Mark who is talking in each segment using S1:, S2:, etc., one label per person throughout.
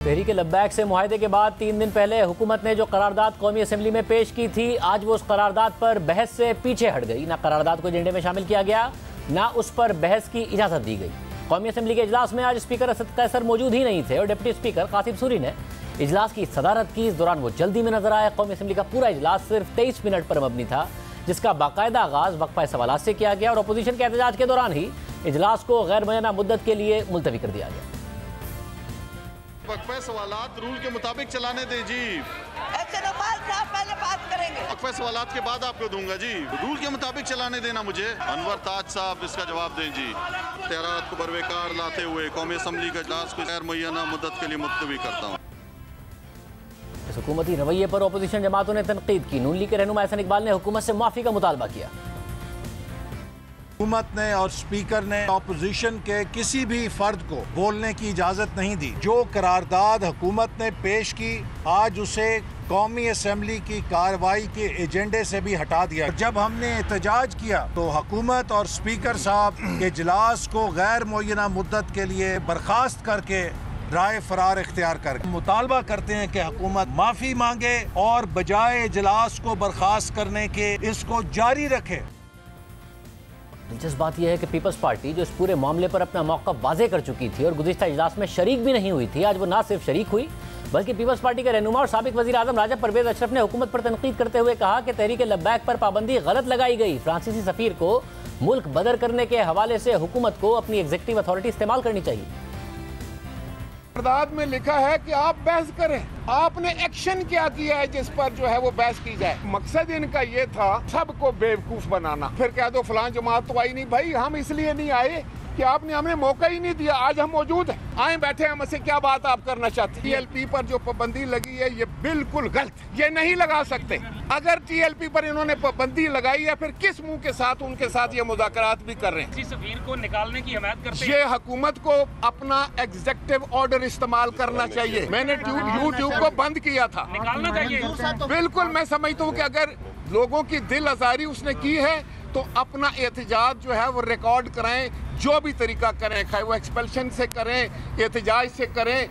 S1: तहरीक लब्बैक से मुआहदे के बाद 3 दिन पहले हुकूमत ने जो करारदाद कौमी असम्बली में पेश की थी, आज वो उस करारदाद पर बहस से पीछे हट गई। ना करारदाद को एजेंडे में शामिल किया गया, ना उस पर बहस की इजाज़त दी गई। कौमी असम्बली के इजलास में आज स्पीकर असद कैसर मौजूद ही नहीं थे और डिप्टी स्पीकर कासिम सूरी ने इजलास की सदारत की। इस दौरान वो जल्दी में नजर आया। कौमी असम्बली का पूरा इजलास सिर्फ 23 मिनट पर मबनी था, जिसका बाकायदा आगाज वक्फा सवालात से किया गया और अपोजिशन के एहतजाज के दौरान ही इजलास को गैर मुअय्यना मुद्दत के लिए मुलतवी कर दिया गया।
S2: वक्फा सवालात रूल के मुताबिक चलाने दें जी।
S3: पहले बात करेंगे।
S2: वक्फा सवालात के बाद आपको दूंगा जी। रूल के मुताबिक चलाने देना मुझे। अनवर ताज साहब इसका जवाब दें जी। तहरात को बरवेकार लाते हुए कौमी असम्बली का इजलास को गैर मुअय्यना मुद्दत के लिए मुलतवी करता हूँ।
S1: इस हुकूमती रवैये पर अपोजिशन जमातों ने तनकीद की। नून लीग के रहनुमा एहसन इकबाल ने हुकूमत से माफी का मुतालबा किया।
S4: हुकूमत ने और स्पीकर ने ऑपोजिशन के किसी भी फर्द को बोलने की इजाजत नहीं दी। जो करारदाद हुकूमत ने पेश की, आज उसे कौमी असम्बली की कार्रवाई के एजेंडे से भी हटा दिया। जब हमने एहतजाज किया तो हुकूमत और स्पीकर साहब के इजलास को गैर मुअय्यना मुद्दत के लिए बर्खास्त करके राय फरार इख्तियार कर मुतालबा करते हैं कि हुकूमत माफी मांगे और बजाय इजलास को बर्खास्त करने के इसको जारी रखे।
S1: दिलचस्प बात यह है कि पीपल्स पार्टी जो इस पूरे मामले पर अपना मौक़िफ़ वाज़ेह कर चुकी थी और गुज़िश्ता इजलास में शरीक भी नहीं हुई थी, आज वो ना सिर्फ शरीक हुई बल्कि पीपल्स पार्टी के रहनुमा और साबिक वज़ीर आज़म राजा परवेज़ अशरफ ने हुकूमत पर तनकीद करते हुए कहा कि तहरीक लब्बैक पर पाबंदी गलत लगाई गई। फ्रांसीसी सफ़ीर को मुल्क बदर करने के हवाले से हुकूमत को अपनी एग्जीक्यूटिव अथॉरिटी इस्तेमाल करनी चाहिए।
S5: करारदाद में लिखा है कि आप बहस करें, आपने एक्शन क्या किया है जिस पर जो है वो बहस की जाए। मकसद इनका ये था सबको बेवकूफ बनाना, फिर कह दो फलां जमात तो आई नहीं। भाई हम इसलिए नहीं आए कि आपने हमें मौका ही नहीं दिया। आज हम मौजूद हैं, आए बैठे, हमसे क्या बात आप करना चाहते हैं। टीएलपी पर जो पाबंदी लगी है ये बिल्कुल गलत, ये नहीं लगा सकते। अगर टीएलपी पर इन्होंने पाबंदी लगाई है फिर किस मुंह के साथ उनके साथ ये मुज़ाकरात भी कर रहे हैं।
S6: सफीर को निकालने की हिमायत करते हैं।
S5: ये हुकूमत को अपना एग्जीक्यूटिव ऑर्डर इस्तेमाल करना चाहिए। मैंने यूट्यूब को बंद किया था,
S6: निकालना चाहिए।
S5: बिल्कुल मैं समझता हूँ कि अगर लोगों की दिल आज़ारी उसने की है तो अपना एहतजाज जो है वो रिकॉर्ड कराएं, जो भी तरीका करें, चाहे वो एक्सपल्शन से करें, एहतजाज से करें।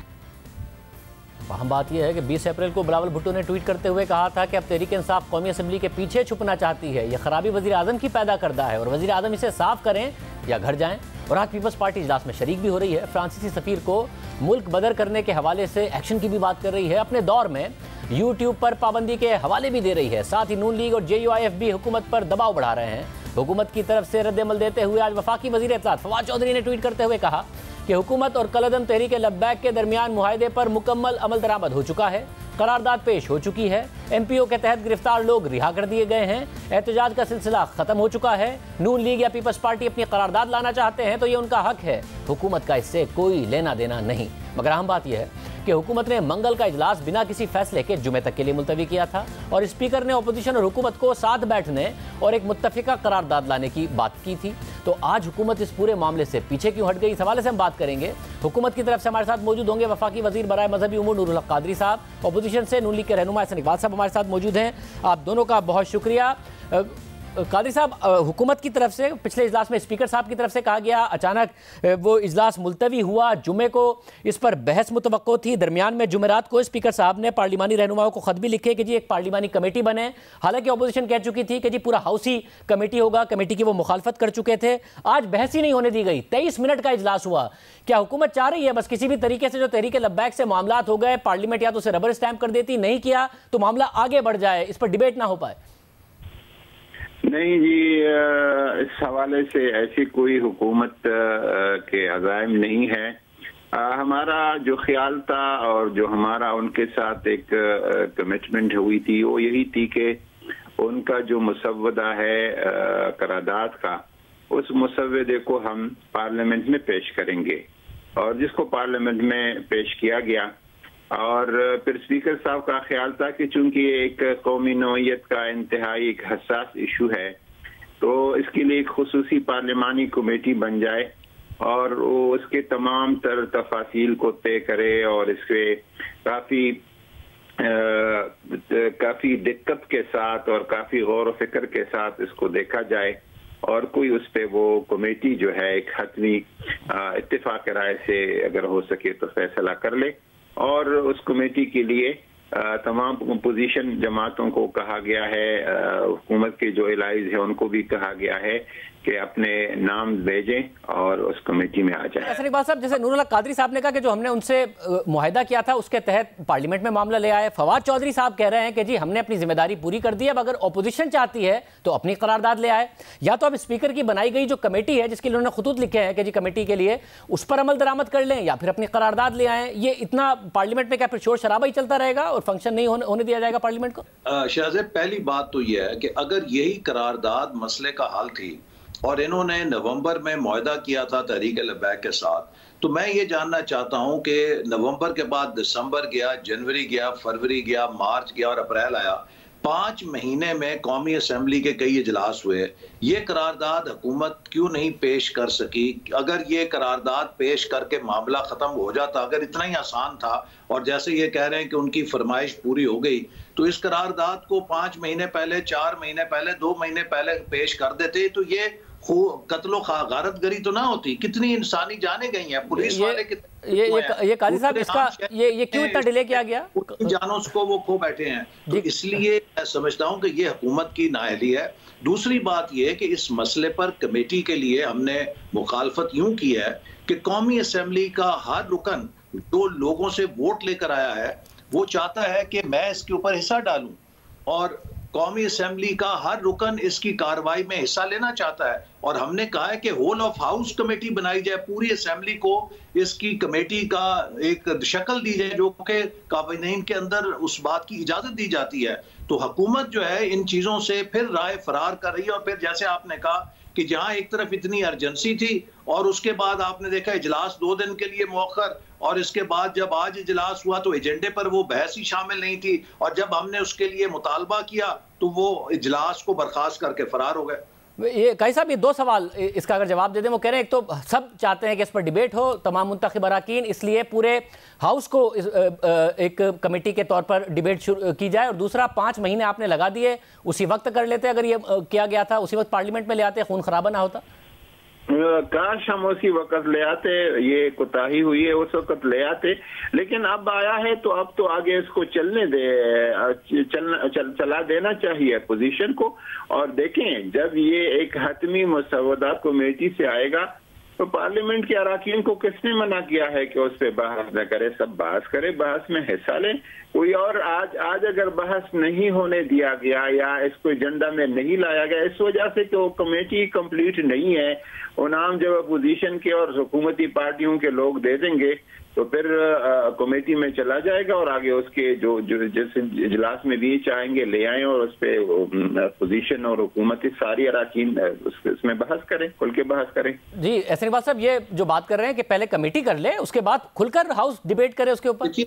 S1: अहम बात यह है कि 20 अप्रैल को बिलावल भुट्टो ने ट्वीट करते हुए कहा था कि अब तहरीक इंसाफ कौमी असम्बली के पीछे छुपना चाहती है। यह खराबी वज़ीर आज़म की पैदा करदा है और वज़ीर आज़म इसे साफ करें या घर जाएं। और आज पीपल्स पार्टी इजलास में शरीक भी हो रही है। फ्रांसीसी सफ़ीर को मुल्क बदर करने के हवाले से एक्शन की भी बात कर रही है। अपने दौर में यूट्यूब पर पाबंदी के हवाले भी दे रही है। साथ ही नून लीग और JUIF भी हुकूमत पर दबाव बढ़ा रहे हैं। हुकूमत की तरफ से रद्द-ए-अमल देते हुए आज वफाकी वज़ीर इत्तलात फवाद चौधरी ने ट्वीट करते हुए कहा कि हुकूमत और कलअदम तहरीक लब्बैक के दरमियान मुआहदे पर मुकम्मल अमल दरामद हो चुका है। करारदाद पेश हो चुकी है। MPO के तहत गिरफ्तार लोग रिहा कर दिए गए हैं। एहतजाज का सिलसिला खत्म हो चुका है। नून लीग या पीपल्स पार्टी अपनी करारदाद लाना चाहते हैं तो ये उनका हक है, हुकूमत का इससे कोई लेना देना नहीं। मगर अहम बात यह है कि हुकूमत ने मंगल का इजलास बिना किसी फैसले के जुमे तक के लिए मुलतवी किया था और स्पीकर ने अपोजिशन और हुकूमत को साथ बैठने और एक मुत्तफिका करारदाद लाने की बात की थी। तो आज हुकूमत इस पूरे मामले से पीछे क्यों हट गई, इस हवाले से हम बात करेंगे। हुकूमत की तरफ से हमारे साथ मौजूद होंगे वफाकी वज़ीर बराए मजहबी उमूर नूरुल हक कादरी साहब, अपोजिशन से नून लीग के रहनुमा एहसन इकबाल साहब हमारे साथ मौजूद हैं। आप दोनों का बहुत शुक्रिया। कादरी साहब, हुकूमत की तरफ से पिछले इजलास में स्पीकर साहब की तरफ से कहा गया, अचानक वो इजलास मुलतवी हुआ, जुमे को इस पर बहस मुतवक्को थी। दरमियान में जुमेरात को स्पीकर साहब ने पार्लिमानी रहनुमाओं को ख़त भी लिखे कि जी एक पार्लिमानी कमेटी बने। हालांकि अपोजिशन कह चुकी थी कि जी पूरा हाउस ही कमेटी होगा, कमेटी की वो मुखालफत कर चुके थे। आज बहस ही नहीं होने दी गई, 23 मिनट का इजलास हुआ। क्या हुकूमत चाह रही है बस किसी भी तरीके से जो तहरीक लब्बैक से मामलात हो गए, पार्लियामेंट या तो उसे रबर स्टैम्प कर देती, नहीं किया तो मामला आगे बढ़ जाए, इस पर डिबेट ना हो पाए?
S7: नहीं जी, इस हवाले से ऐसी कोई हुकूमत के अज़ाइम नहीं है। हमारा जो ख्याल था और जो हमारा उनके साथ एक कमिटमेंट हुई थी वो यही थी कि उनका जो मुसव्वदा है करारदाद का, उस मुसव्वदे को हम पार्लियामेंट में पेश करेंगे और जिसको पार्लियामेंट में पेश किया गया। और फिर स्पीकर साहब का ख्याल था कि चूंकि एक कौमी नौइयत का इंतहाई एक हसास इशू है तो इसके लिए एक खुसूसी पार्लिमानी कमेटी बन जाए और वो उसके तमाम तर तफासील को तय करे और इसके काफ़ी दिक्कत के साथ और काफ़ी गौर व फिक्र के साथ इसको देखा जाए और कोई उस पे वो कमेटी जो है एक हतमी इत्तेफाक राय से अगर हो सके तो फैसला कर ले। और उस कमेटी के लिए तमाम पोजीशन जमातों को कहा गया है, हुकूमत के जो एलाइज है उनको भी कहा गया है कि अपने नाम भेजें और उस कमेटी में आ जाएं।
S1: ऐसा इकबाल साहब, जैसे नूरुल्लाह कादरी साहब ने कहा कि जो हमने उनसे मुआहिदा किया था उसके तहत पार्लियामेंट में मामला ले आए। फवाद चौधरी साहब कह रहे हैं कि जी हमने अपनी जिम्मेदारी पूरी कर दी, अब अगर ऑपोजिशन चाहती है तो अपनी करारदाद ले आए, या तो अब स्पीकर की बनाई गई जो कमेटी है जिसके लिए उन्होंने खुतूत लिखे हैं कि जी कमेटी के लिए, उस पर अमल दरामद कर लें या फिर अपनी करारदाद ले आए। ये इतना पार्लियामेंट में क्या फिर शोर शराबा ही चलता रहेगा और फंक्शन नहीं होने दिया जाएगा पार्लियामेंट को?
S8: शहज़ैब, पहली बात तो यह है कि अगर यही करारदाद मसले का हल थी और इन्होंने नवंबर में मुआहदा किया था तहरीक लब्बैक के साथ, तो मैं ये जानना चाहता हूं कि नवंबर के बाद दिसंबर गया, जनवरी गया, फरवरी गया, मार्च गया और अप्रैल आया, 5 महीने में कौमी असम्बली के कई इजलास हुए। ये करारदाद हुकूमत क्यों नहीं पेश कर सकी? अगर ये करारदाद पेश करके मामला ख़त्म हो जाता, अगर इतना ही आसान था और जैसे ये कह रहे हैं कि उनकी फरमाइश पूरी हो गई, तो इस करारदाद को 5 महीने पहले, 4 महीने पहले, 2 महीने पहले पेश कर देते तो ये कत्लो गारतगरी तो ना होती। कितनी इंसानी जाने गई हैं, पुलिस वाले
S1: ये काजी साहब, इसका ये क्यों इतना डिले किया गया?
S8: जानों को वो खो बैठे हैं, तो इसलिए मैं समझता हूं कि ये हुकूमत की नाअहली है। दूसरी बात ये है कि इस मसले पर कमेटी के लिए हमने मुखालफत यूं की है कि कौमी असम्बली का हर रुकन जो लोगों से वोट लेकर आया है वो चाहता है कि मैं इसके ऊपर हिस्सा डालूं, और कौमी असम्बली का हर रुकन इसकी कार्रवाई में हिस्सा लेना चाहता है। और हमने कहा है कि होल ऑफ हाउस कमेटी बनाई जाए, पूरी असम्बली को इसकी कमेटी का एक शक्ल दी जाए जो कि काबिनेन के अंदर उस बात की इजाजत दी जाती है। तो हुकूमत जो है इन चीजों से फिर राय फरार कर रही है। और फिर जैसे आपने कहा कि जहां एक तरफ इतनी अर्जेंसी थी और उसके बाद आपने देखा इजलास 2 दिन के लिए मौखर, और इसके बाद जब आज इजलास हुआ तो एजेंडे पर वो बहस ही शामिल नहीं थी, और जब हमने उसके लिए मुतालबा किया तो वो इजलास को बर्खास्त करके फरार हो गए।
S1: ये काजी साहब, ये 2 सवाल इसका अगर जवाब दे दें। वो कह रहे हैं एक तो सब चाहते हैं कि इस पर डिबेट हो, तमाम मुंतखब अराकीन, इसलिए पूरे हाउस को एक कमेटी के तौर पर डिबेट शुरू की जाए, और दूसरा 5 महीने आपने लगा दिए, उसी वक्त कर लेते अगर ये किया गया था, उसी वक्त पार्लियामेंट में ले आते, खून खराबा ना होता।
S7: काश हम उसी वक्त ले आते, ये कोताही हुई है, उस वक्त ले आते, लेकिन अब आया है तो अब तो आगे इसको चलने दे, चला देना चाहिए पोजीशन को। और देखें जब ये एक हतमी मसवदा कमेटी से आएगा तो पार्लियामेंट के अराकीन को किसने मना किया है कि उस पर बहस न करे? सब बहस करे, बहस में हिस्सा लें। कोई और आज अगर बहस नहीं होने दिया गया या इसको एजेंडा में नहीं लाया गया इस वजह से कि वो कमेटी कंप्लीट नहीं है, वो नाम जब अपोजिशन के और हुकूमती पार्टियों के लोग दे देंगे तो फिर कमेटी में चला जाएगा, और आगे उसके जो जिस इजलास में भी चाहेंगे ले आए और उस पर अपोजिशन और हुकूमती सारी अराकीन उसमें बहस करें, खुल के बहस करें।
S1: जी एहसन इकबाल साहब, ये जो बात कर रहे हैं कि पहले कमेटी कर ले, उसके बाद खुलकर हाउस डिबेट करे उसके ऊपर।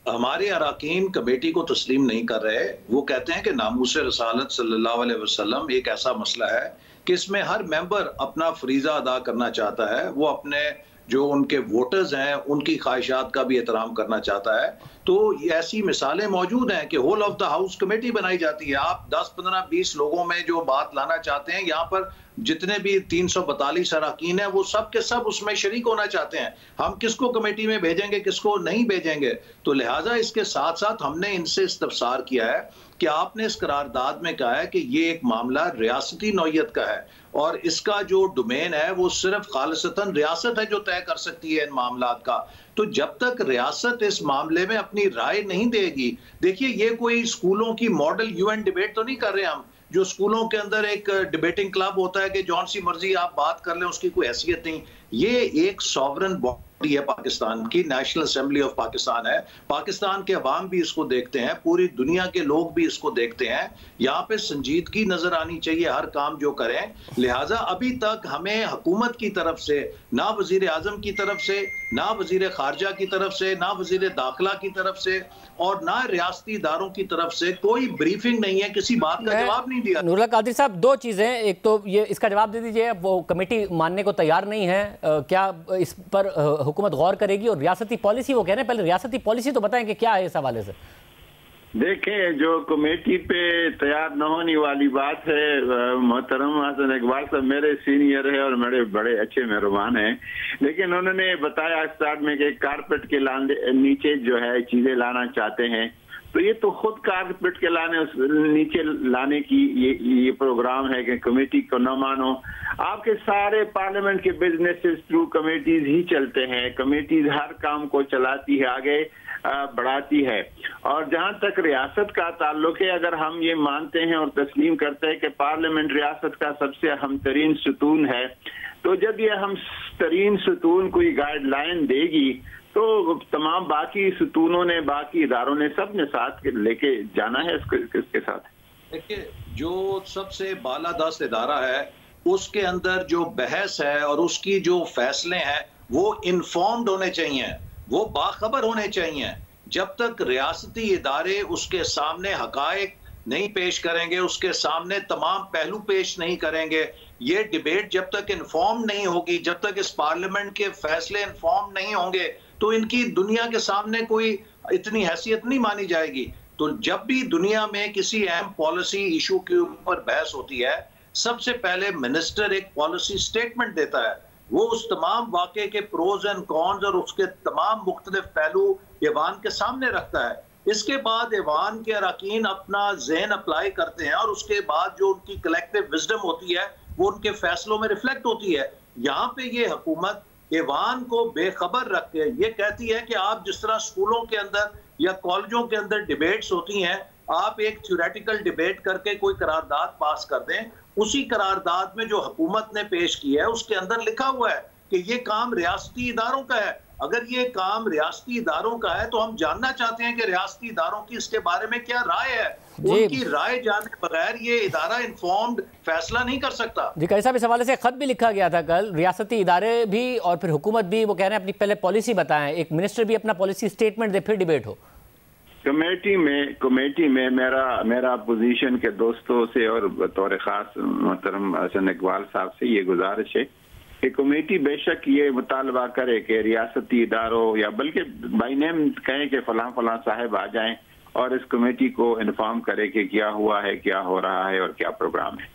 S8: हमारे अराकीन कमेटी को तस्लीम नहीं कर रहे। वो कहते हैं कि नामूस रसालत सल्लल्लाहु अलैहि वसल्लम एक ऐसा मसला है कि इसमें हर मेंबर अपना फरीजा अदा करना चाहता है, वो अपने जो उनके वोटर्स हैं उनकी ख्वाहिशात का भी एहतराम करना चाहता है। तो ऐसी मिसालें मौजूद हैं कि whole of the house committee बनाई जाती है। आप 10, 15, 20 लोगों में जो बात लाना चाहते हैं, यहाँ पर जितने भी 342 अराकीन हैं वो सब के सब उसमें शरीक होना चाहते हैं। हम किसको कमेटी में भेजेंगे, किसको नहीं भेजेंगे? तो लिहाजा इसके साथ साथ हमने इनसे इस्तफसार किया है कि आपने इस करारदाद में कहा है कि ये एक मामला रियासती नौयत का है और इसका जो डोमेन है वो सिर्फ खालिसतन रियासत है जो तय कर सकती है इन मामलात का। तो जब तक रियासत इस मामले में अपनी राय नहीं देगी, देखिए ये कोई स्कूलों की मॉडल यूएन डिबेट तो नहीं कर रहे हम, जो स्कूलों के अंदर एक डिबेटिंग क्लब होता है कि जौन सी मर्जी आप बात कर लें, उसकी कोई हैसियत नहीं। ये एक सॉवरन बॉडी है पाकिस्तान की, नेशनल असेंबली ऑफ पाकिस्तान है। पाकिस्तान के अवाम भी इसको देखते हैं, पूरी दुनिया के लोग भी इसको देखते हैं। यहाँ पे संजीदगी नजर आनी चाहिए हर काम जो करें। लिहाजा अभी तक हमें हुकूमत की तरफ से, ना वजीर आजम की तरफ से, ना वजीर खारजा की तरफ से, ना वजीर दाखिला की तरफ से और ना रियासती इदारों की तरफ से कोई ब्रीफिंग नहीं है, किसी बात का जवाब नहीं दिया।
S1: नूरुल्लाह कादरी साहब, 2 चीजें, एक तो ये इसका जवाब दे दीजिए, वो कमेटी मानने को तैयार नहीं है, क्या इस पर हुकूमत गौर करेगी? और रियासती पॉलिसी, वो कह रहे हैं पहले रियासती पॉलिसी तो बताएं कि क्या है इस हवाले से।
S7: देखें, जो कमेटी पे तैयार न होने वाली बात है, मोहतरम हसन इकबाल साहब मेरे सीनियर है और मेरे बड़े अच्छे मेहरबान हैं, लेकिन उन्होंने बताया स्टार्ट में कि कारपेट के नीचे जो है चीजें लाना चाहते हैं, तो ये तो खुद कारपेट के नीचे लाने की ये प्रोग्राम है कि कमेटी को न मानो। आपके सारे पार्लियामेंट के बिजनेसेस थ्रू कमेटीज ही चलते हैं, कमेटीज हर काम को चलाती है, आगे बढ़ाती है। और जहां तक रियासत का ताल्लुक है, अगर हम ये मानते हैं और तस्लीम करते हैं कि पार्लियामेंट रियासत का सबसे अहम तरीन सुतून है, तो जब ये अहम तरीन सुतून कोई गाइडलाइन देगी तो तमाम बाकी सुतूनों ने, बाकी इदारों ने, सब ने साथ लेके जाना है इसके साथ।
S8: देखिए, जो सबसे बालादस्त इदारा है उसके अंदर जो बहस है और उसकी जो फैसले हैं वो इन्फॉर्म्ड होने चाहिए, वो बाखबर होने चाहिए। जब तक रियासती इदारे उसके सामने हकायक नहीं पेश करेंगे, उसके सामने तमाम पहलू पेश नहीं करेंगे, ये डिबेट जब तक इन्फॉर्म नहीं होगी, जब तक इस पार्लियामेंट के फैसले इन्फॉर्म नहीं होंगे, तो इनकी दुनिया के सामने कोई इतनी हैसियत नहीं मानी जाएगी। तो जब भी दुनिया में किसी अहम पॉलिसी इशू के ऊपर बहस होती है, सबसे पहले मिनिस्टर एक पॉलिसी स्टेटमेंट देता है, वो उस तमाम वाक़े के प्रोज एंड कॉन्स और उसके तमाम मुख्तलिफ पहलू ईवान के सामने रखता है। इसके बाद ईवान के अरकान अपना ज़हन अप्लाई करते हैं और उसके बाद जो उनकी कलेक्टिव विजडम होती है वो उनके फैसलों में रिफ्लेक्ट होती है। यहाँ पे ये हुकूमत ईवान को बेखबर रख के ये कहती है कि आप जिस तरह स्कूलों के अंदर या कॉलेजों के अंदर डिबेट्स होती हैं, आप एक थ्योरेटिकल डिबेट करके कोई करारदाद पास कर दें, उसी करारदाद में जो हुकूमत ने पेश की है उसके अंदर लिखा हुआ है कि ये काम रियासती इदारों का है। अगर ये काम रियासती इदारों का है तो हम जानना चाहते हैं कि रियासती इदारों की इसके बारे में क्या राय है। उनकी राय जाने बगैर ये इदारा इन्फॉर्म्ड फैसला नहीं कर सकता।
S1: जी, कई साहब, इस हवाले से खत भी लिखा गया था कल, रियासती इदारे भी और फिर हुकूमत भी, वो कह रहे हैं अपनी पहले पॉलिसी बताएं, एक मिनिस्टर भी अपना पॉलिसी स्टेटमेंट दे, फिर डिबेट हो।
S7: कमेटी में मेरा अपोजिशन के दोस्तों से और बतौर खास मोहतरम हसन इकबाल साहब से ये गुजारिश है कि कमेटी बेशक ये मुतालबा करे कि रियासती इदारों या बल्कि बाई नेम कहें कि फलां साहब आ जाएं और इस कमेटी को इन्फॉर्म करे कि क्या हुआ है, क्या हो रहा है और क्या प्रोग्राम है।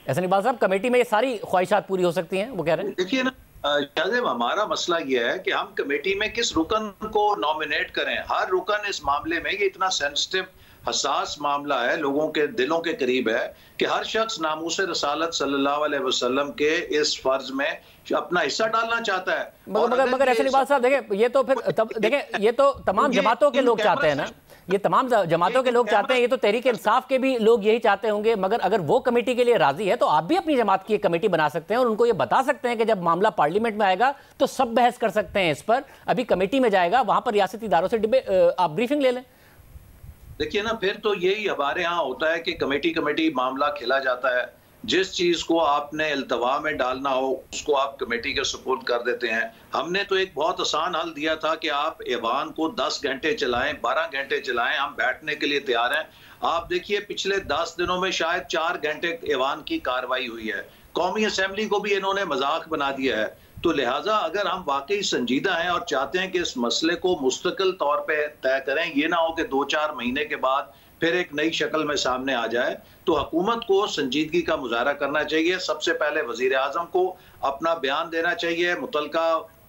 S1: हसन इकबाल साहब, कमेटी में ये सारी ख्वाहिशात पूरी हो सकती हैं, वो कह रहे हैं।
S8: देखिए ना शाहजेब, हमारा मसला ये है कि हम कमेटी में किस रुकन को नॉमिनेट करें। हर रुकन इस मामले में, ये इतना सेंसिटिव हसास मामला है, लोगों के दिलों के करीब है कि हर शख्स नामूस रसालत सल्लल्लाहु अलैहि वसल्लम के इस फर्ज में अपना हिस्सा डालना चाहता है।
S1: मगर हसन इकबाल साहब, देखें, ये तो फिर देखें, ये तो तमाम जमातों के लोग चाहते हैं ना, ये तमाम जमातों के लोग चाहते हैं, ये तो तहरीक इंसाफ के भी लोग यही चाहते होंगे। मगर अगर वो कमेटी के लिए राजी है तो आप भी अपनी जमात की एक कमेटी बना सकते हैं और उनको ये बता सकते हैं कि जब मामला पार्लियामेंट में आएगा तो सब बहस कर सकते हैं इस पर। अभी कमेटी में जाएगा, वहां पर रियासती इदारों से आप ब्रीफिंग ले लें।
S8: देखिए ना, फिर तो यही हमारे यहाँ होता है कि कमेटी मामला खिला जाता है। जिस चीज को आपने इल्तवा में डालना हो उसको आप कमेटी के सुपुर्द कर देते हैं। हमने तो एक बहुत आसान हल दिया था कि आप ऐवान को 10 घंटे चलाएं, 12 घंटे चलाएं, हम बैठने के लिए तैयार हैं। आप देखिए, पिछले 10 दिनों में शायद 4 घंटे ऐवान की कार्रवाई हुई है। कौमी असम्बली को भी इन्होंने मजाक बना दिया है। तो लिहाजा अगर हम वाकई संजीदा हैं और चाहते हैं कि इस मसले को मुस्तकिल तौर पे तय करें, ये ना हो कि 2-4 महीने के बाद फिर एक नई शक्ल में सामने आ जाए, तो हुकूमत को संजीदगी का मुजाहरा करना चाहिए। सबसे पहले वजीर आजम को अपना बयान देना चाहिए, मुतलका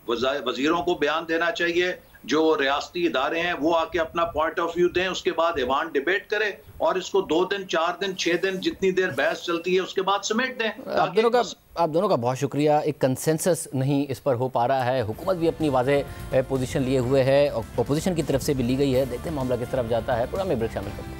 S8: वजीरों को बयान देना चाहिए, जो रियासती इदारे हैं वो आके अपना पॉइंट ऑफ व्यू दें, उसके बाद ऐवान डिबेट करे और इसको 2 दिन, 4 दिन, 6 दिन जितनी देर बहस चलती है उसके बाद समेट दें।
S1: आप दोनों का बहुत शुक्रिया। एक कंसेंसस नहीं इस पर हो पा रहा है, हुकूमत भी अपनी वाज़ेह पोजीशन लिए हुए है और अपोजिशन की तरफ से भी ली गई है। देखते हैं मामला किस तरफ जाता है। प्रोग्राम में ब्रेक शामिल करते हैं।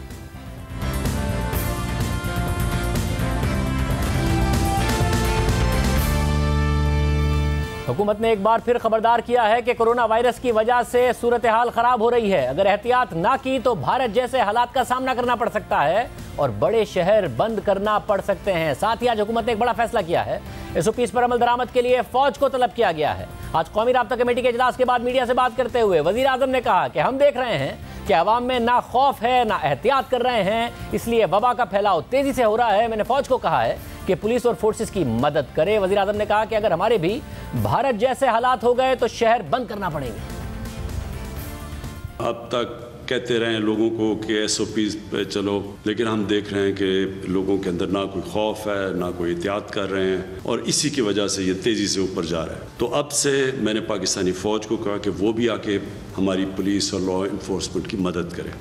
S1: हुकूमत ने एक बार फिर खबरदार किया है कि कोरोना वायरस की वजह से सूरत हाल खराब हो रही है। अगर एहतियात ना की तो भारत जैसे हालात का सामना करना पड़ सकता है और बड़े शहर बंद करना पड़ सकते हैं। साथ ही आज हुकूमत ने एक बड़ा फैसला किया है। SOPs पर अमल दरामद के लिए फौज को तलब किया गया है। आज कौमी राब्ता कमेटी के इजलास के बाद मीडिया से बात करते हुए वजीर आजम ने कहा कि हम देख रहे हैं कि अवाम में ना खौफ है ना एहतियात कर रहे हैं, इसलिए वबा का फैलाव तेजी से हो रहा है। मैंने फौज को कहा है कि पुलिस और फोर्सेस की मदद करे। वजीर आजम ने कहा कि अगर हमारे भी भारत जैसे हालात हो गए तो शहर बंद करना पड़ेंगे।
S9: अब तक कहते रहे लोगों को कि SOPs पे चलो, लेकिन हम देख रहे हैं कि लोगों के अंदर ना कोई खौफ है, ना कोई एहतियात कर रहे हैं, और इसी की वजह से ये तेज़ी से ऊपर जा रहा है। तो अब से मैंने पाकिस्तानी फ़ौज को कहा कि वो भी आके हमारी पुलिस और लॉ इन्फोर्समेंट की मदद करें।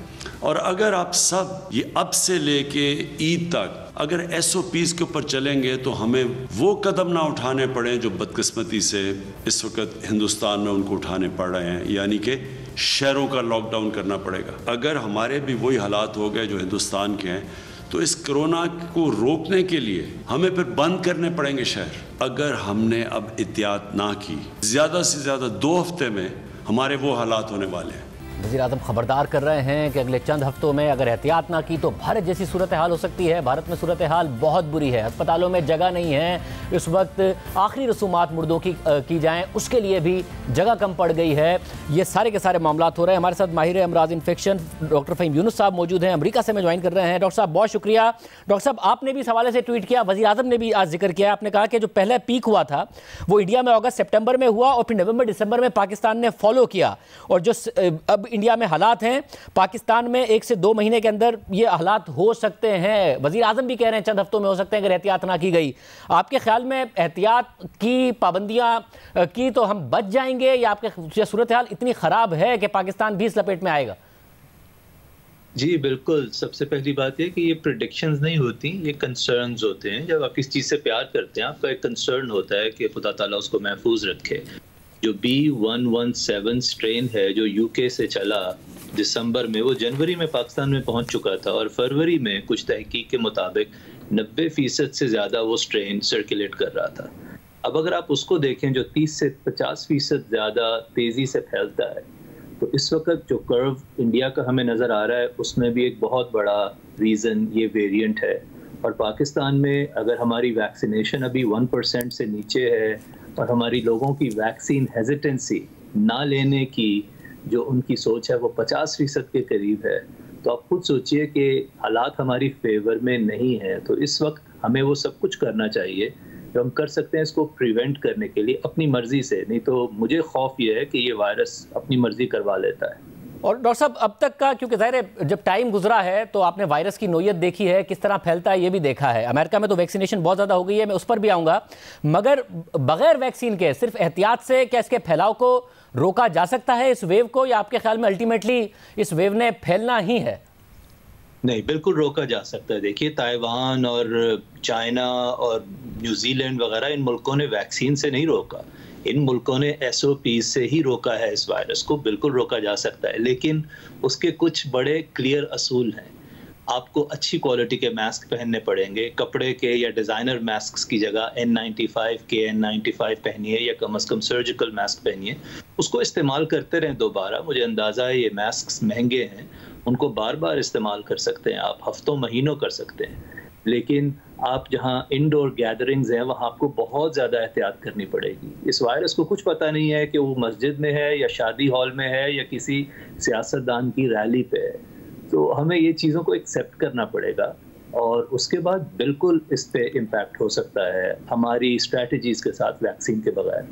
S9: और अगर आप सब ये अब से लेके ईद तक अगर SOPs के ऊपर चलेंगे तो हमें वो कदम ना उठाने पड़े जो बदकिस्मती से इस वक्त हिंदुस्तान में उनको उठाने पड़ रहे हैं, यानी कि शहरों का लॉकडाउन करना पड़ेगा। अगर हमारे भी वही हालात हो गए जो हिंदुस्तान के हैं तो इस कोरोना को रोकने के लिए हमें फिर बंद करने पड़ेंगे शहर। अगर हमने अब एहतियात ना की, ज़्यादा से ज़्यादा 2 हफ्ते में हमारे वो हालात होने वाले हैं।
S1: वज़ीर आज़म खबरदार कर रहे हैं कि अगले चंद हफ्तों में अगर एहतियात ना की तो भारत जैसी सूरत हाल हो सकती है। भारत में सूरत हाल बहुत बुरी है, अस्पतालों में जगह नहीं है, इस वक्त आखिरी रसूमात मुर्दों की जाएं उसके लिए भी जगह कम पड़ गई है। ये सारे के सारे मामला हो रहे हैं। हमारे साथ माहिर अमराज इन्फेक्शन डॉक्टर फ़हीम यूनुस साहब मौजूद हैं, अमरीका से मैं ज्वाइन कर रहे हैं। डॉक्टर साहब बहुत शुक्रिया। डॉक्टर साहब आपने भी इस हवाले से ट्वीट किया, वज़ीर आज़म ने भी आज जिक्र किया, आपने कहा कि जो पहला पीक हुआ था वो इंडिया में अगस्त सितंबर में हुआ और फिर नवंबर दिसंबर में पाकिस्तान ने फॉलो किया, और जो अब इंडिया में हालात हैं पाकिस्तान में 1 से 2 महीने के अंदर ये हालात हो सकते हैं। वज़ीर आज़म भी कह रहे हैं चंद हफ्तों में हो सकते हैं अगर एहतियात ना की गई। आपके ख्याल में एहतियात की पाबंदियां की तो हम बच जाएंगे, या आपके सूरत हाल इतनी ख़राब है कि पाकिस्तान भी इस लपेट में आएगा?
S10: जी बिल्कुल, सबसे पहली बात है कि ये प्रेडिक्शंस नहीं होती, ये कंसर्न्स होते हैं। जब आप किसी चीज़ से प्यार करते हैं आपका एक कंसर्न होता है कि खुदा ताला उसको महफूज रखे। जो B117 स्ट्रेन है जो UK से चला दिसंबर में, वो जनवरी में पाकिस्तान में पहुंच चुका था और फरवरी में कुछ तहकीक के मुताबिक 90% से ज़्यादा वो स्ट्रेन सर्कुलेट कर रहा था। अब अगर आप उसको देखें जो 30 से 50% ज़्यादा तेज़ी से फैलता है, तो इस वक्त जो कर्व इंडिया का हमें नज़र आ रहा है उसमें भी एक बहुत बड़ा रीज़न ये वेरिएंट है। और पाकिस्तान में अगर हमारी वैक्सीनेशन अभी 1% से नीचे है और हमारी लोगों की वैक्सीन हेजिटेंसी ना लेने की जो उनकी सोच है वो 50% के करीब है, तो आप खुद सोचिए कि हालात हमारी फेवर में नहीं है। तो इस वक्त हमें वो सब कुछ करना चाहिए जो हम कर सकते हैं इसको प्रिवेंट करने के लिए अपनी मर्जी से, नहीं तो मुझे खौफ ये है कि ये वायरस अपनी मर्जी करवा लेता है।
S1: और डॉक्टर साहब अब तक का, क्योंकि ज़ाहिर है जब टाइम गुजरा है तो आपने वायरस की नोयत देखी है, किस तरह फैलता है ये भी देखा है। अमेरिका में तो वैक्सीनेशन बहुत ज़्यादा हो गई है, मैं उस पर भी आऊँगा, मगर बगैर वैक्सीन के सिर्फ एहतियात से क्या इसके फैलाव को रोका जा सकता है, इस वेव को, या आपके ख्याल में अल्टीमेटली इस वेव ने फैलना ही है?
S10: नहीं, बिल्कुल रोका जा सकता है। देखिए ताइवान और चाइना और न्यूजीलैंड वगैरह इन मुल्कों ने वैक्सीन से नहीं रोका, इन मुल्कों ने SOP से ही रोका है। इस वायरस को बिल्कुल रोका जा सकता है, लेकिन उसके कुछ बड़े क्लियर असूल हैं। आपको अच्छी क्वालिटी के मास्क पहनने पड़ेंगे, कपड़े के या डिज़ाइनर मास्क की जगह N95 के N95 पहनिए या कम से कम सर्जिकल मास्क पहनिए, उसको इस्तेमाल करते रहें दोबारा। मुझे अंदाज़ा है ये मास्क महंगे हैं, उनको बार बार इस्तेमाल कर सकते हैं आप, हफ्तों महीनों कर सकते हैं, लेकिन आप जहां इंडोर गैदरिंग्स हैं वहां आपको बहुत ज़्यादा एहतियात करनी पड़ेगी। इस वायरस को कुछ पता नहीं है कि वो मस्जिद में है या शादी हॉल में है या किसी सियासतदान की रैली पे है, तो हमें ये चीज़ों को एक्सेप्ट करना पड़ेगा और उसके बाद बिल्कुल इस पे इम्पैक्ट हो सकता है हमारी स्ट्रैटेजीज़ के साथ वैक्सीन के बगैर।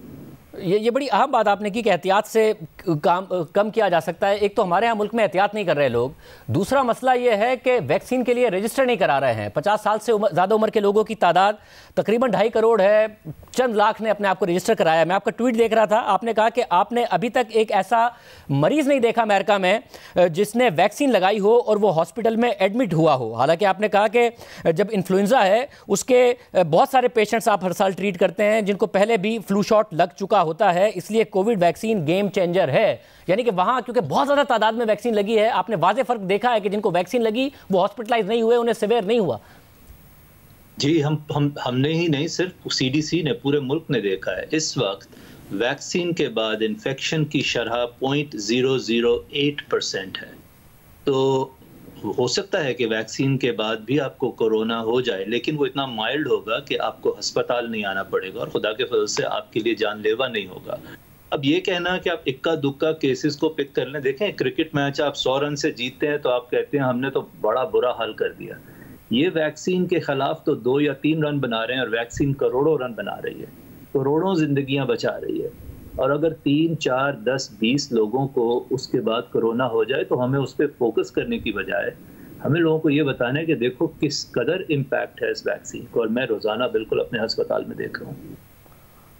S1: ये बड़ी अहम बात आपने की कि एहतियात से कम किया जा सकता है। एक तो हमारे यहाँ मुल्क में एहतियात नहीं कर रहे लोग, दूसरा मसला ये है कि वैक्सीन के लिए रजिस्टर नहीं करा रहे हैं। 50 साल से ज़्यादा उम्र के लोगों की तादाद तकरीबन 2.5 करोड़ है, चंद लाख ने अपने आप को रजिस्टर कराया। मैं आपका ट्वीट देख रहा था, आपने कहा कि आपने अभी तक एक ऐसा मरीज़ नहीं देखा अमेरिका में जिसने वैक्सीन लगाई हो और वो हॉस्पिटल में एडमिट हुआ हो। हालांकि आपने कहा कि जब इन्फ्लुएंजा है उसके बहुत सारे पेशेंट्स आप हर साल ट्रीट करते हैं जिनको पहले भी फ्लू शॉट लग चुका होता है, इसलिए कोविड वैक्सीन गेम चेंजर है। यानी कि वहां क्योंकि बहुत ज़्यादा तादाद में वैक्सीन लगी है, आपने वाज़े फ़र्क देखा है कि जिनको वैक्सीन लगी वो हॉस्पिटलाइज नहीं हुए, उन्हें सिवियर नहीं हुआ।
S10: जी, हमने ही नहीं, सिर्फ CDC ने, पूरे मुल्क ने देखा है। इस वक्त वैक्सीन के बाद इन्फेक्शन की शरह 0.008% है। तो हो सकता है कि वैक्सीन के बाद भी आपको कोरोना हो जाए, लेकिन वो इतना माइल्ड होगा कि आपको अस्पताल नहीं आना पड़ेगा और खुदा के फजल से आपके लिए जानलेवा नहीं होगा। अब ये कहना कि आप इक्का दुक्का केसेस को पिक कर लें, देखें क्रिकेट मैच आप 100 रन से जीतते हैं तो आप कहते हैं हमने तो बड़ा बुरा हाल कर दिया। ये वैक्सीन के खिलाफ तो 2 या 3 रन बना रहे हैं और वैक्सीन करोड़ों रन बना रही है, करोड़ों जिंदगियां बचा रही है। और अगर 3, 4, 10, 20 लोगों को उसके बाद कोरोना हो जाए तो हमें उस पर फोकस करने की बजाय हमें लोगों को ये बताना है कि देखो किस कदर इम्पैक्ट है इस वैक्सीन को, और मैं रोज़ाना बिल्कुल अपने अस्पताल में देख रहा हूँ।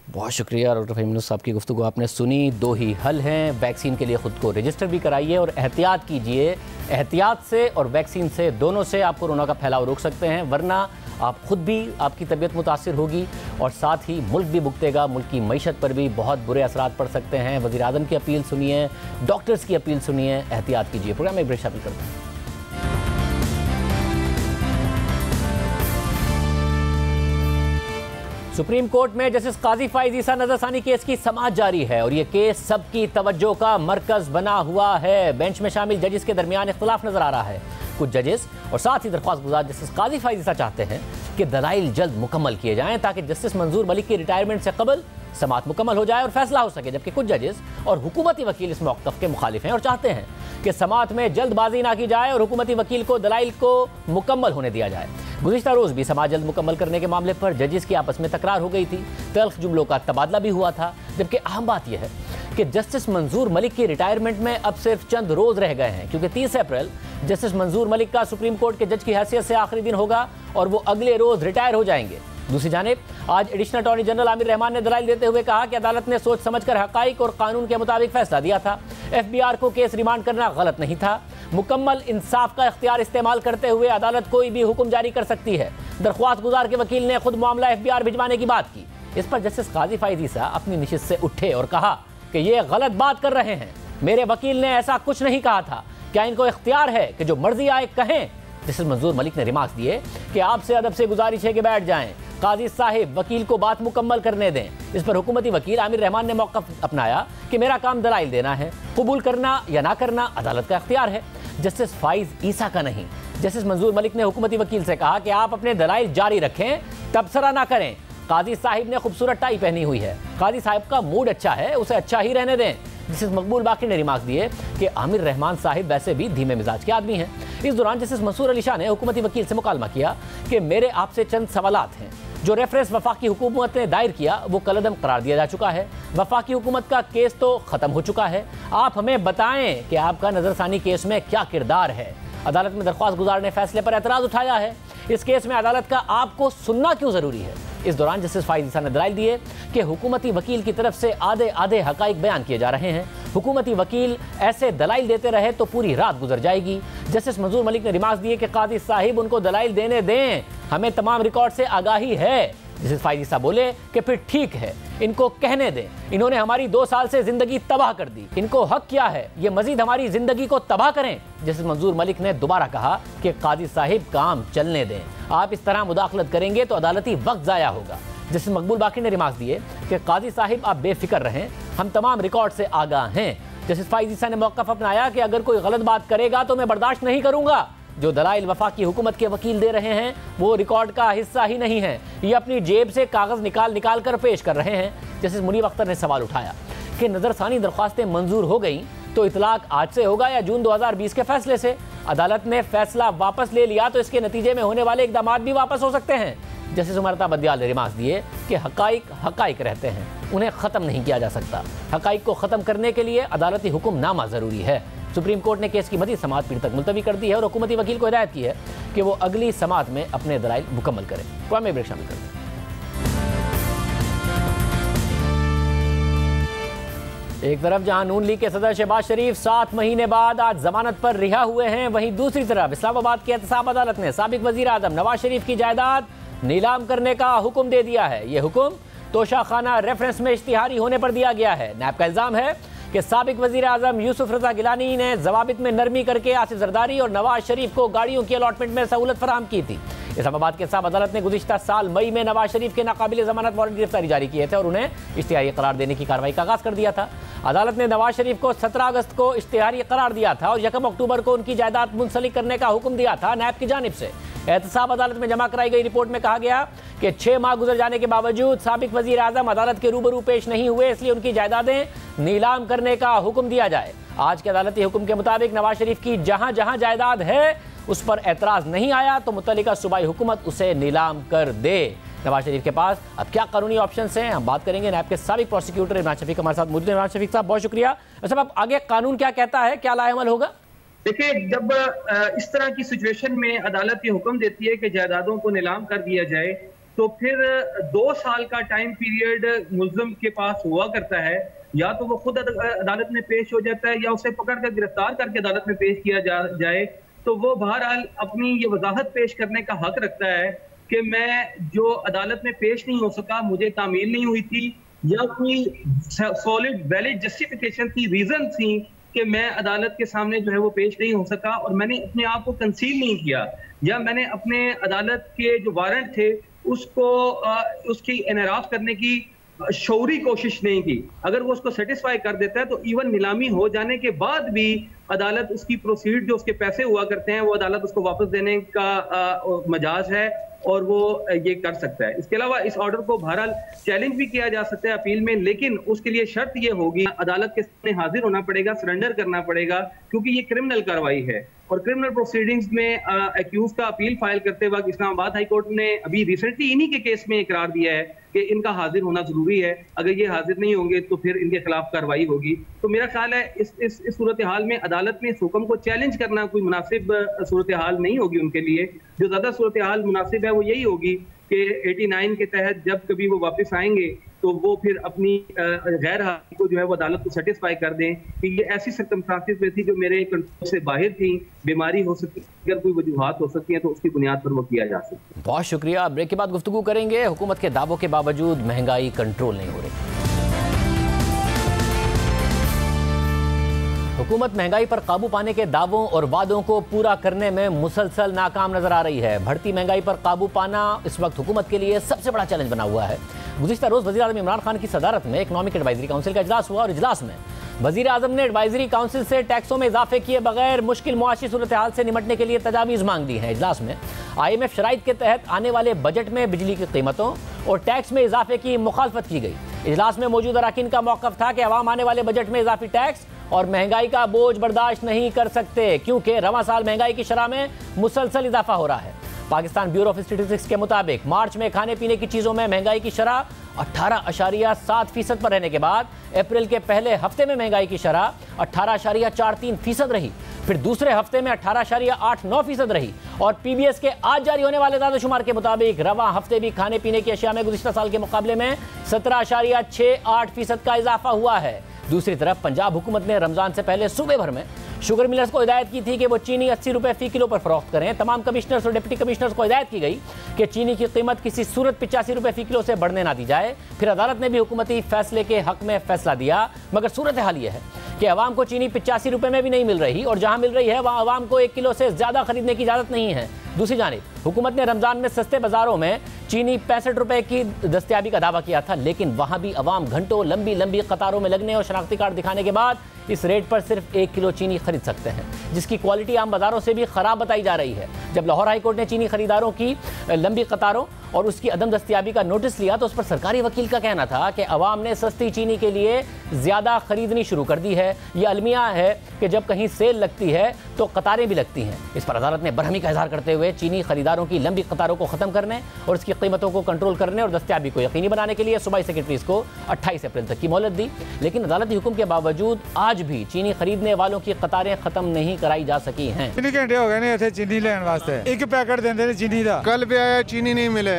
S1: बहुत शुक्रिया डॉक्टर फ़हीम यूनुस साहब की गुफ्तगू आपने सुनी। 2 ही हल हैं, वैक्सीन के लिए ख़ुद को रजिस्टर भी कराइए और एहतियात कीजिए। एहतियात से और वैक्सीन से, दोनों से आप कोरोना का फैलाव रोक सकते हैं, वरना आप खुद भी, आपकी तबीयत मुतासिर होगी और साथ ही मुल्क भी भुगतेगा। मुल्क की मईशत पर भी बहुत बुरे असरात पड़ सकते हैं। वज़ीर आज़म की अपील सुनिए, डॉक्टर्स की अपील सुनिए, एहतियात कीजिए। प्रोग्राम में एक ब्रेक शामिल करते हैं। सुप्रीम कोर्ट में जस्टिस काजी फाइज ईसा नजरसानी केस की समाअत जारी है और ये केस सबकी तवज्जो का मरकज बना हुआ है। बेंच में शामिल जजेस के दरमियान इख्तलाफ नजर आ रहा है। कुछ जजेस और साथ ही दरख्वास्त गुजार जस्टिस काजी फाइज ईसा चाहते हैं कि दलाइल जल्द मुकम्मल किए जाएं ताकि जस्टिस मंजूर मलिक की रिटायरमेंट से कबल समाअत मुकम्मल हो जाए और फैसला हो सके। जबकि कुछ जजेस और हुकूमती वकील इस मौक़िफ़ के मुखालिफ हैं और चाहते हैं कि समाअत में जल्दबाजी ना की जाए और हुकूमती वकील को दलाइल को मुकम्मल होने दिया जाए। गुज़िश्ता रोज़ भी समाअत जल्द मुकम्मल करने के मामले पर जजेस की आपस में तकरार हो गई थी, तल्ख जुमलों का तबादला भी हुआ था। जबकि अहम बात यह है कि जस्टिस मंजूर मलिक की रिटायरमेंट में अब सिर्फ चंद रोज़ रह गए हैं, क्योंकि 30 अप्रैल जस्टिस मंजूर मलिक का सुप्रीम कोर्ट के जज की हैसियत से आखिरी दिन होगा और वो अगले रोज़ रिटायर हो जाएंगे। दूसरी जानिब आज additional attorney general Aamir Rahman ने दलाइल देते हुए कहा कि अदालत ने सोच समझकर हक़ाइक़ और कानून के मुताबिक फैसला दिया था। FBI को केस रिमांड करना गलत नहीं था। मुकम्मल इंसाफ का इख्तियार इस्तेमाल करते हुए अदालत कोई भी हुक्म जारी कर सकती है। दरख्वास्त गुजार के वकील ने खुद मामला FBI भिजवाने की बात की। इस पर जस्टिस काजी फाइज ईसा अपनी नशिस्त से उठे और कहा कि ये गलत बात कर रहे हैं, मेरे वकील ने ऐसा कुछ नहीं कहा था। क्या इनको इख्तियार है कि जो मर्जी आए कहें? जस्टिस मंजूर मलिक ने रिमार्क्स दिए कि आपसे अदब से गुजारिश है कि बैठ जाएं, काजी साहिब वकील को बात मुकम्मल करने दें। इस पर हुकूमती वकील आमिर रहमान ने मौक़िफ़ अपनाया कि मेरा काम दलाइल देना है, कबूल करना या ना करना अदालत का इख्तियार है, जस्टिस फाइज ईसा का नहीं। जस्टिस मंजूर मलिक ने हुकूमती वकील से कहा कि आप अपने दलाइल जारी रखें, तबसरा ना करें। काजी साहिब ने खूबसूरत टाई पहनी हुई है, काजी साहिब का मूड अच्छा है, उसे अच्छा ही रहने दें। जस्टिस मकबूल बाकी ने रिमार्क दिए कि आमिर रहमान साहिब वैसे भी धीमे मिजाज के आदमी हैं। इस दौरान जस्टिस मंसूर अली शाह ने हुकूमती वकील से मुकालमा किया कि मेरे आपसे चंद सवालात हैं। जो रेफरेंस वफाकी हुकूमत ने दायर किया वो कलअदम करार दिया जा चुका है। वफाकी हुकूमत का केस तो ख़त्म हो चुका है। आप हमें बताएं कि आपका नजरसानी केस में क्या किरदार है। अदालत में दरख्वास्त गुजार ने फैसले पर एतराज़ उठाया है। इस केस में अदालत का आपको सुनना क्यों ज़रूरी है? इस दौरान जस्टिस फाइज ईसा ने दलाइल दिए कि हुकूमती वकील की तरफ से आधे आधे हक़ाइक़ बयान किए जा रहे हैं। हुकूमती वकील ऐसे दलाइल देते रहे तो पूरी रात गुजर जाएगी। जस्टिस मंजूर मलिक ने रिमार्क्स दिए कि काजी साहिब उनको दलाइल देने दें, हमें तमाम रिकॉर्ड से आगाही है। जस्टिस फाइज ईसा बोले कि फिर ठीक है, इनको कहने दें, इन्होंने हमारी 2 साल से जिंदगी तबाह कर दी, इनको हक क्या है ये मजीद हमारी जिंदगी को तबाह करें। जस्टिस मंजूर मलिक ने दोबारा कहा कि काजी साहिब काम चलने दें, आप इस तरह मुदाखलत करेंगे तो अदालती वक्त ज़ाया होगा। जस्टिस मकबूल बाकी ने रिमार्क्स दिए कि काजी साहिब आप बेफिक्र रहें, हम तमाम रिकॉर्ड से आगाह हैं। जस्टिस फाइज ईसा ने मौक़िफ़ अपनाया कि अगर कोई गलत बात करेगा तो मैं बर्दाश्त नहीं करूंगा। जो दलाइल वफाकी हुकूमत के वकील दे रहे हैं वो रिकॉर्ड का हिस्सा ही नहीं है, ये अपनी जेब से कागज़ निकाल कर पेश कर रहे हैं। जस्टिस मुनीब अख्तर ने सवाल उठाया कि नज़रसानी दरख्वास्तें मंजूर हो गई तो इतलाक आज से होगा या जून 2020 के फैसले से? अदालत ने फैसला वापस ले लिया तो इसके नतीजे में होने वाले इक़दामात भी वापस हो सकते हैं। जस्टिस उमरता बदियाल ने रिमार्क्स दिए कि हक़ाइक़ हक़ाइक़ रहते हैं, उन्हें ख़त्म नहीं किया जा सकता। हक़ाइक़ को ख़त्म करने के लिए अदालती हुक्मनामा ज़रूरी है। सुप्रीम कोर्ट ने केस की मज़ीद समाअत पीर तक मुलतवी कर दी है और हुकूमती वकील को हिदायत की है कि वो अगली समाअत में अपने दलाइल मुकम्मल करें। प्रोग्राम में ब्रेक शामिल करें। एक तरफ जहां नून लीग के सदर शहबाज शरीफ 7 महीने बाद आज जमानत पर रिहा हुए हैं, वहीं दूसरी तरफ इस्लामाबाद की एहतसाब अदालत ने साबिक वजीर आजम नवाज शरीफ की जायदाद नीलाम करने का हुक्म दे दिया है। यह हुक्म तोशाखाना रेफरेंस में इश्तिहारी होने पर दिया गया है। नैब का इल्जाम है कि साबिक वजीर आजम यूसुफ रजा गिलानी ने जवाबित में नरमी करके आसिफ जरदारी और नवाज शरीफ को गाड़ियों की अलॉटमेंट में सहूलत फराहम की थी। इस्लामाबाद के साथ अदालत ने गुज़िश्ता साल मई में नवाज शरीफ के नाकाबिल जमानत वारंट गिरफ्तारी जारी किए थे और उन्हें इश्तिहारी करार देने की कार्रवाई का आगाज कर दिया था। अदालत ने नवाज शरीफ को 17 अगस्त को इश्तिहारी करार दिया था और 1 अक्टूबर को उनकी जायदाद मुंसलिक करने का हुक्म दिया था नैब की जानिब से। एहतसाब अदालत में जमा कराई गई रिपोर्ट में कहा गया कि 6 माह गुजर जाने के बावजूद साबिक वजीर आजम अदालत के रूबरू पेश नहीं हुए, इसलिए उनकी जायदादें नीलाम करने का हुक्म दिया जाए। आज के अदालती हुक्म के मुताबिक नवाज शरीफ की जहां जहां जायदाद है उस पर एतराज़ नहीं आया तो मुतल्लिका सूबाई हुकूमत उसे नीलाम कर दे। नवाज शरीफ के पास अब क्या कानूनी ऑप्शन हैं, हम बात करेंगे। नैब के साबिक प्रोसिक्यूटर इमरान शफीक हमारे साथ मौजूद हैं। इमरान शफीक साहब, बहुत शुक्रिया। अच्छा, अब आगे कानून क्या कहता है, क्या लाएअमल होगा?
S11: देखिए, जब इस तरह की सिचुएशन में अदालत ये हुक्म देती है कि जायदादों को नीलाम कर दिया जाए, तो फिर 2 साल का टाइम पीरियड मुल्जिम के पास हुआ करता है। या तो वो खुद अदालत में पेश हो जाता है या उसे पकड़कर गिरफ्तार करके अदालत में पेश किया जाए। तो वो बहरहाल अपनी ये वजाहत पेश करने का हक रखता है कि मैं जो अदालत में पेश नहीं हो सका, मुझे तामील नहीं हुई थी या कोई सॉलिड वैलिड जस्टिफिकेशन थी, रीजन थी कि मैं अदालत के सामने जो है वो पेश नहीं हो सका और मैंने अपने आप को कंसील नहीं किया, या मैंने अपने अदालत के जो वारंट थे उसको उसकी इनराफ करने की शौरी कोशिश नहीं की। अगर वो उसको सेटिस्फाई कर देता है तो इवन नीलामी हो जाने के बाद भी अदालत उसकी प्रोसीड जो उसके पैसे हुआ करते हैं वो अदालत उसको वापस देने का मजाज है और वो ये कर सकता है। इसके अलावा इस ऑर्डर को बहरहाल चैलेंज भी किया जा सकता है अपील में, लेकिन उसके लिए शर्त ये होगी अदालत के सामने हाजिर होना पड़ेगा, सरेंडर करना पड़ेगा, क्योंकि ये क्रिमिनल कार्रवाई है। और क्रिमिनल प्रोसीडिंग्स में एक्यूज का अपील फाइल करते वक्त इस्लामाबाद हाई कोर्ट ने अभी रिसेंटली इन्हीं के केस में इकरार दिया है कि इनका हाजिर होना जरूरी है। अगर ये हाजिर नहीं होंगे तो फिर इनके खिलाफ कार्रवाई होगी। तो मेरा ख्याल है इस सूरत हाल में अदालत में इस हुक्म को चैलेंज करना कोई मुनासिब सूरत हाल नहीं होगी उनके लिए। जो ज्यादा सूरत हाल मुनासिब है वो यही होगी कि 89 के तहत जब कभी वो वापस आएंगे तो वो फिर अपनी गैर हाजिरी को जो है वो अदालत को सेटिस्फाई कर दें कि ये ऐसी सर्कमस्टांसेस में थी जो मेरे कंट्रोल से बाहर थी, बीमारी हो सकती है, अगर कोई वजूहात हो सकती है तो उसकी बुनियाद पर वो किया जा सकता है।
S1: बहुत शुक्रिया। ब्रेक के बाद गुफ्तगू करेंगे। हुकूमत के दावों के बावजूद महंगाई कंट्रोल नहीं हो रही। हुकूमत महंगाई पर काबू पाने के दावों और वादों को पूरा करने में मुसलसल नाकाम नजर आ रही है। बढ़ती महंगाई पर काबू पाना इस वक्त हुकूमत के लिए सबसे बड़ा चैलेंज बना हुआ है। गुज़िश्ता रोज़ वज़ीर आज़म इमरान खान की सदारत में इकनॉमिक एडवाइजरी काउंसिल का इजलास हुआ और इजलास में वज़ीर आज़म ने एडवाइजरी काउंसिल से टैक्सों में इजाफे किए बगैर मुश्किल मुआशी सूरत हाल से निपटने के लिए तजावीज़ मांग दी हैं। इजलास में IMF शराइत के तहत आने वाले बजट में बिजली की कीमतों और टैक्स में इजाफे की मुखालफत की गई। इजलास में मौजूद अराकीन का मौक़िफ़ था कि अवाम आने वाले बजट में इजाफी टैक्स और महंगाई का बोझ बर्दाश्त नहीं कर सकते, क्योंकि रवां साल महंगाई की शरह में मुसलसल इजाफा हो रहा है। पाकिस्तान ब्यूरो ऑफ स्टैटिस्टिक्स के मुताबिक मार्च में खाने पीने की चीज़ों में महंगाई की शरह 18.7% पर रहने के बाद अप्रैल के पहले हफ्ते में महंगाई की शरह 18.43% रही, फिर दूसरे हफ्ते में 18.89% रही और PBS के आज जारी होने वाले दादोशुमार के मुताबिक रवां हफ्ते भी खाने पीने की अशिया में गुज़िश्ता साल के मुकाबले में 17.68% का इजाफा हुआ है। दूसरी तरफ पंजाब हुकूमत ने रमज़ान से पहले सूबे भर में शुगर मिलर्स को हिदायत की थी कि वो चीनी 80 रुपये फ़ी किलो पर फरोख्त करें। तमाम कमिश्नर्स और डिप्टी कमिश्नर्स को हिदायत की गई कि चीनी की कीमत किसी सूरत 85 रुपये फ़ी किलो से बढ़ने ना दी जाए। फिर अदालत ने भी हुकूमती फैसले के हक में फैसला दिया, मगर सूरत हाल ये है कि अवाम को चीनी 85 रुपये में भी नहीं मिल रही और जहाँ मिल रही है वहाँ अवाम को 1 किलो से ज़्यादा खरीदने की इजाज़त नहीं है। दूसरी जानिब हुकूमत ने रमज़ान में सस्ते बाज़ारों में चीनी 65 रुपये की दस्तयाबी का दावा किया था, लेकिन वहाँ भी अवाम घंटों लंबी लंबी कतारों में लगने और शनाख्ती कार्ड दिखाने के बाद इस रेट पर सिर्फ 1 किलो चीनी खरीद सकते हैं, जिसकी क्वालिटी आम बाज़ारों से भी ख़राब बताई जा रही है। जब लाहौर हाई कोर्ट ने चीनी खरीदारों की लंबी कतारों और उसकी अदम दस्तयाबी का नोटिस लिया तो उस पर सरकारी वकील का कहना था कि अवाम ने सस्ती चीनी के लिए ज़्यादा खरीदनी शुरू कर दी है। ये अलमिया है कि जब कहीं सेल लगती है तो कतारें भी लगती हैं। इस पर अदालत ने बरहमी का इजहार करते हुए चीनी खरीदारों की लंबी कतारों को ख़त्म करने और इसकी कीमतों को कंट्रोल करने और दस्तयाबी को यकीनी बनाने के लिए सूबाई सेक्रेटरीज को 28 अप्रैल तक की मोहलत दी। लेकिन अदालती हुक्म के बावजूद आज भी चीनी खरीदने वालों की कतारें खत्म नहीं कराई जा सकी हैं।
S12: घंटे हो गए ने चीनी लेने वास्ते, एक पैकेट देंगे चीनी का। कल भी आया चीनी नहीं मिले,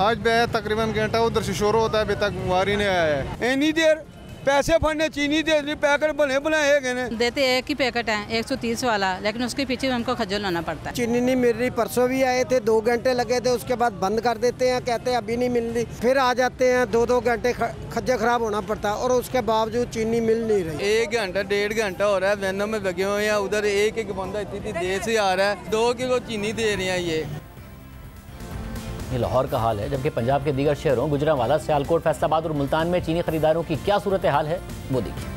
S12: आज भी आया तकरीबन घंटा उधर से शोर होता है, अभी तक वारी नहीं आया है। इतनी देर पैसे फंडने चीनी दे पैकेट बने बनाए गए
S13: देते एक ही पैकेट है 130 वाला, लेकिन उसके पीछे हमको खजल होना पड़ता है।
S14: चीनी नहीं मिल रही, परसों भी आए थे 2 घंटे लगे थे, उसके बाद बंद कर देते हैं, कहते हैं अभी नहीं मिल रही, फिर आ जाते हैं 2-2 घंटे खज्जा खराब होना पड़ता है और उसके बावजूद चीनी मिल नहीं रही।
S15: 1 घंटा 1.5 घंटा हो रहा है, वैनों में लगे हुए हैं, उधर एक बंदा इतनी देर से आ रहा है, 2 किलो चीनी दे रहे हैं।
S1: ये लाहौर का हाल है, जबकि पंजाब के दीगर शहरों गुजरांवाला, सियालकोट, फैसलाबाद और मुल्तान में चीनी खरीदारों की क्या सूरत हाल है वो देखिए।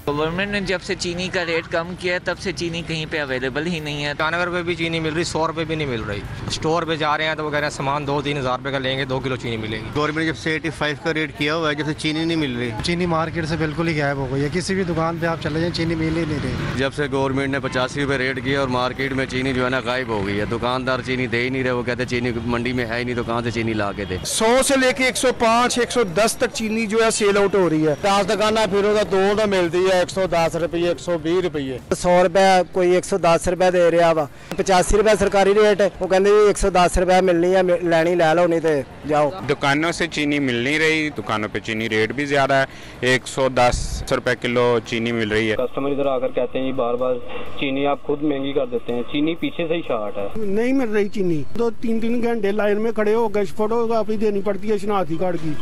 S16: गवर्नमेंट ने जब से चीनी का रेट कम किया है तब से चीनी कहीं पे अवेलेबल ही नहीं है।
S17: जानवर पे भी चीनी मिल रही, 100 रुपये भी नहीं मिल रही। स्टोर पे जा रहे हैं तो वो कह रहे हैं सामान 2-3 हज़ार रुपये का लेंगे, 2 किलो चीनी मिलेगी।
S18: गवर्नमेंट जब से 85 का रेट किया हुआ है, जब से चीनी नहीं मिल रही।
S19: चीनी मार्केट से बिल्कुल ही गायब हो गई है, किसी भी दुकान पे आप चले जाएं चीनी मिल ही नहीं रही।
S18: जब से गवर्नमेंट ने 85 रुपये रेट किया और मार्केट में चीनी जो है ना गायब हो गई है। दुकानदार चीनी दे ही नहीं रहे, वो कहते चीनी मंडी में है ही नहीं तो कहाँ से चीनी ला के दे।
S20: 100 से लेके 105, 110 तक चीनी जो है सेल आउट हो रही है। 10 दुकाना फिर तो मिलती है 110 रुपये, 120 रुपये।
S14: 100 रुपये कोई 110 रुपये दे रहा वा, 85 रुपये सरकारी रेट है। वो कहते 110 रुपये मिलनी है, लैनी लै लो नहीं तो जाओ।
S21: दुकानों से चीनी मिल नहीं रही, दुकानों पे चीनी रेट भी ज्यादा है, 110 रुपये किलो चीनी मिल रही है।
S22: कस्टमर इधर आकर कहते हैं बार बार चीनी आप खुद महंगी कर देते हैं, चीनी पीछे से ही शार्ट है।
S20: नहीं मिल रही चीनी, 2-3 घंटे लाइन में खड़े हो गए, फोटोकॉपी देनी पड़ती है शनाख्ती कार्ड की।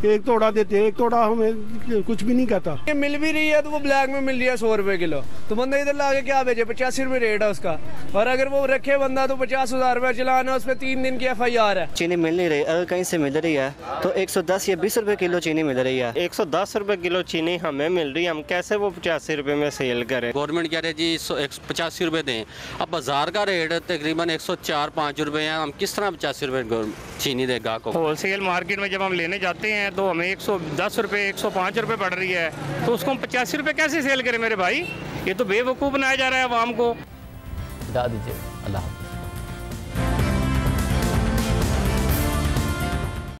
S20: एक तोड़ा देते हैं, एक तोड़ा हमें कुछ भी नहीं कहता।
S23: ये मिल भी रही है तो वो ब्लैक में मिल रही है 100 रुपए किलो, तो बंदा इधर लाके क्या बेचे, 85 रुपए रेट है उसका। और अगर वो रखे बंदा तो 50,000 रुपए चलाना, उस पर 3 दिन की FIR है।
S24: चीनी मिल नहीं रही, अगर कहीं से मिल रही है तो 110 या 20 रुपए किलो चीनी मिल रही है।
S25: 110 रुपए किलो चीनी हमें मिल रही है, हम कैसे वो 85 रुपए में सेल करें।
S26: गवर्नमेंट कह रहे जी 85 रुपए दें, अब बाजार का रेट तकरीबन 104-105 रुपए है, हम किस तरह 85 रुपए चीनी देगा को।
S6: होलसेल मार्केट में जब हम लेने जाते हैं तो हमें 110 रुपये 105 रुपये पड़ रही है, तो उसको हम 85 रुपये कैसे सेल करें मेरे भाई। ये तो बेवकूफ़ बनाया जा रहा है आवाम को।
S1: बता दीजिए। अल्लाह।